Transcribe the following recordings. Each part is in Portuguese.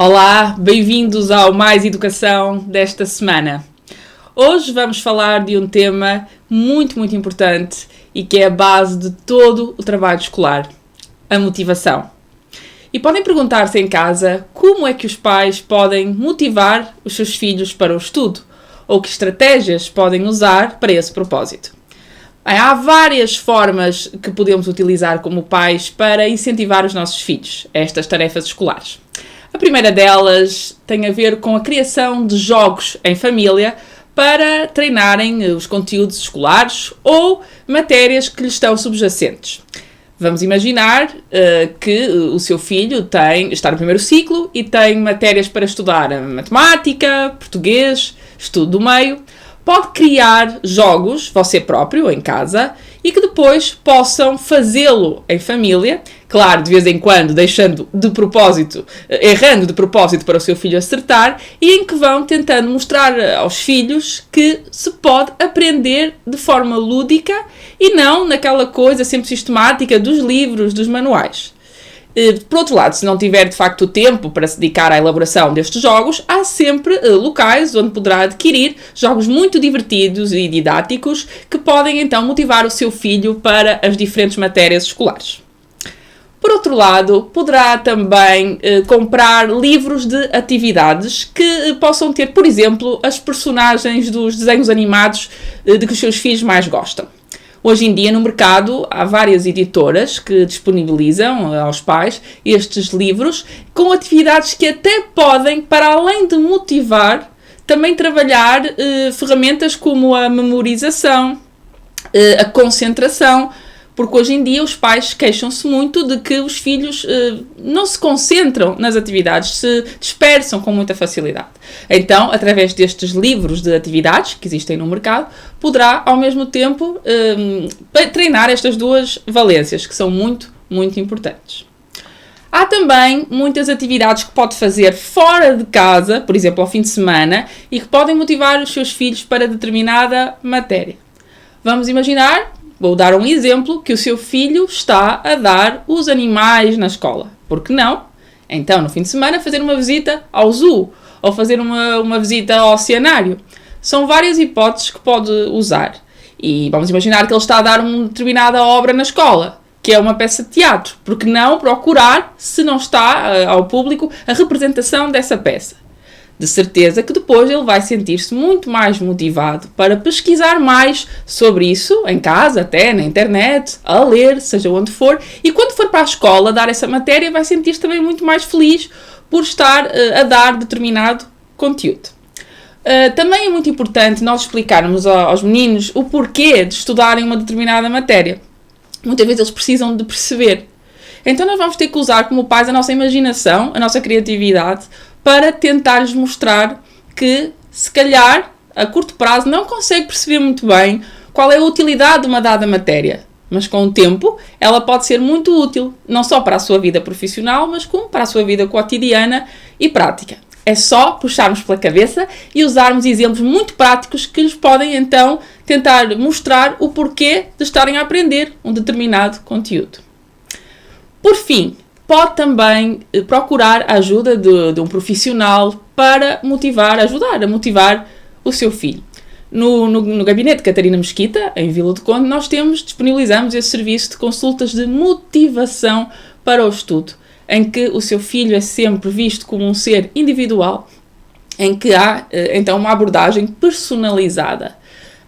Olá, bem-vindos ao Mais Educação desta semana. Hoje vamos falar de um tema muito importante e que é a base de todo o trabalho escolar, a motivação. E podem perguntar-se em casa como é que os pais podem motivar os seus filhos para o estudo ou que estratégias podem usar para esse propósito. Há várias formas que podemos utilizar como pais para incentivar os nossos filhos a estas tarefas escolares. A primeira delas tem a ver com a criação de jogos em família para treinarem os conteúdos escolares ou matérias que lhes estão subjacentes. Vamos imaginar que o seu filho está no primeiro ciclo e tem matérias para estudar matemática, português, estudo do meio. Pode criar jogos, você próprio, em casa, e que depois possam fazê-lo em família, claro, de vez em quando, errando de propósito para o seu filho acertar, e em que vão tentando mostrar aos filhos que se pode aprender de forma lúdica e não naquela coisa sempre sistemática dos livros, dos manuais. Por outro lado, se não tiver de facto tempo para se dedicar à elaboração destes jogos, há sempre locais onde poderá adquirir jogos muito divertidos e didáticos que podem então motivar o seu filho para as diferentes matérias escolares. Por outro lado, poderá também comprar livros de atividades que possam ter, por exemplo, as personagens dos desenhos animados de que os seus filhos mais gostam. Hoje em dia, no mercado, há várias editoras que disponibilizam aos pais estes livros com atividades que até podem, para além de motivar, também trabalhar ferramentas como a memorização, a concentração, porque hoje em dia os pais queixam-se muito de que os filhos não se concentram nas atividades, se dispersam com muita facilidade. Então, através destes livros de atividades que existem no mercado, poderá ao mesmo tempo treinar estas duas valências, que são muito importantes. Há também muitas atividades que pode fazer fora de casa, por exemplo, ao fim de semana, e que podem motivar os seus filhos para determinada matéria. Vamos imaginar, vou dar um exemplo, que o seu filho está a dar os animais na escola. Por que não? Então, no fim de semana, fazer uma visita ao zoo ou fazer uma visita ao oceanário. São várias hipóteses que pode usar. E vamos imaginar que ele está a dar uma determinada obra na escola, que é uma peça de teatro. Por que não procurar, se não está ao público, a representação dessa peça? De certeza que depois ele vai sentir-se muito mais motivado para pesquisar mais sobre isso, em casa, até na internet, a ler, seja onde for, e quando for para a escola dar essa matéria vai sentir-se também muito mais feliz por estar a dar determinado conteúdo. Também é muito importante nós explicarmos aos meninos o porquê de estudarem uma determinada matéria. Muitas vezes eles precisam de perceber. Então nós vamos ter que usar como pais a nossa imaginação, a nossa criatividade, para tentar-lhes mostrar que, se calhar, a curto prazo não consegue perceber muito bem qual é a utilidade de uma dada matéria. Mas com o tempo, ela pode ser muito útil, não só para a sua vida profissional, mas como para a sua vida cotidiana e prática. É só puxarmos pela cabeça e usarmos exemplos muito práticos que lhes podem, então, tentar mostrar o porquê de estarem a aprender um determinado conteúdo. Por fim, pode também procurar a ajuda de um profissional para ajudar a motivar o seu filho. No gabinete Catarina Mesquita, em Vila do Conde, nós disponibilizamos esse serviço de consultas de motivação para o estudo, em que o seu filho é sempre visto como um ser individual, em que há então uma abordagem personalizada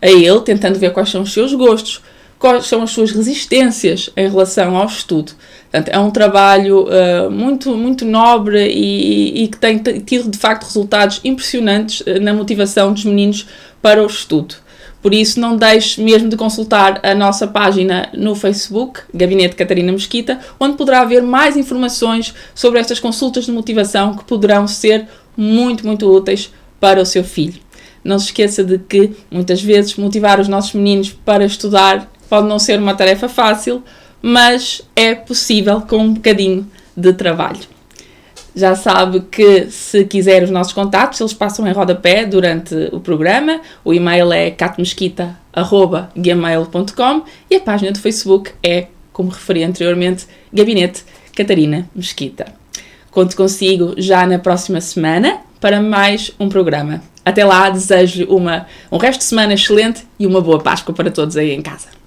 a ele, tentando ver quais são os seus gostos, quais são as suas resistências em relação ao estudo. Portanto, é um trabalho muito nobre e que tem tido, de facto, resultados impressionantes na motivação dos meninos para o estudo. Por isso, não deixe mesmo de consultar a nossa página no Facebook, Gabinete Catarina Mesquita, onde poderá haver mais informações sobre estas consultas de motivação que poderão ser muito úteis para o seu filho. Não se esqueça de que, muitas vezes, motivar os nossos meninos para estudar pode não ser uma tarefa fácil, mas é possível com um bocadinho de trabalho. Já sabe que, se quiser os nossos contactos, eles passam em rodapé durante o programa. O e-mail é catmesquita@gmail.com e a página do Facebook é, como referi anteriormente, Gabinete Catarina Mesquita. Conto consigo já na próxima semana para mais um programa. Até lá, desejo-lhe um resto de semana excelente e uma boa Páscoa para todos aí em casa.